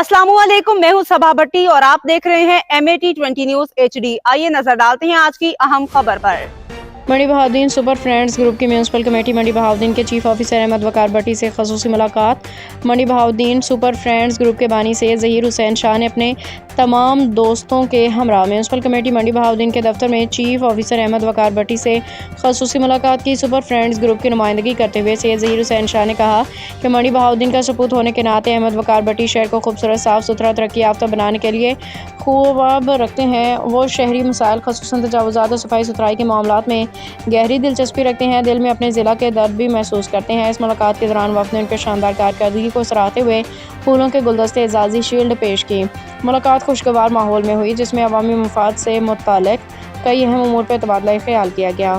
अस्सलामुअलैकुम, मैं हूं सबा भट्टी और आप देख रहे हैं MAT20 न्यूज HD। आइए नजर डालते हैं आज की अहम खबर पर। मंडी बहाउद्दीन सुपर फ्रेंड्स ग्रुप की म्यूनसिपल कमेटी मंडी बहाउद्दीन के चीफ ऑफिसर अहमद वकार भट्टी से खसूसी मुलाकात। मंडी बहाउद्दीन सुपर फ्रेंड्स ग्रुप के बानी से ज़हीर हुसैन शाह ने अपने तमाम दोस्तों के हमरा म्यूनसिपल कमेटी मंडी बहाउद्दीन के दफ्तर में चीफ ऑफिसर अहमद वकार भट्टी से खसूसी मुलाकात की। सुपर फ्रेंड्स ग्रुप की नुमाइंदगी करते हुए सैयद ज़हीर हुसैन शाह ने कहा कि मंडी बहाउद्दीन का सपूत होने के नाते अहमद वकार भट्टी शहर को खूबसूरत, साफ़ सुथरा, तरक्की याफ्ता बनाने के लिए ख्वाब रखते हैं। वो शहरी मसाइल खसूसन तजावुज़ात और सफाई सुथराई के मामलात में गहरी दिलचस्पी रखते हैं, दिल में अपने ज़िला के दर्द भी महसूस करते हैं। इस मुलाकात के दौरान वफ़द ने उनके शानदार कारकर्दगी को सराहते हुए फूलों के गुलदस्ते, एजाज़ी शील्ड पेश की। मुलाकात खुशगवार माहौल में हुई जिसमें अवामी मफाद से मुताल्लिक़ कई अहम उमूर पर तबादला ख्याल किया गया।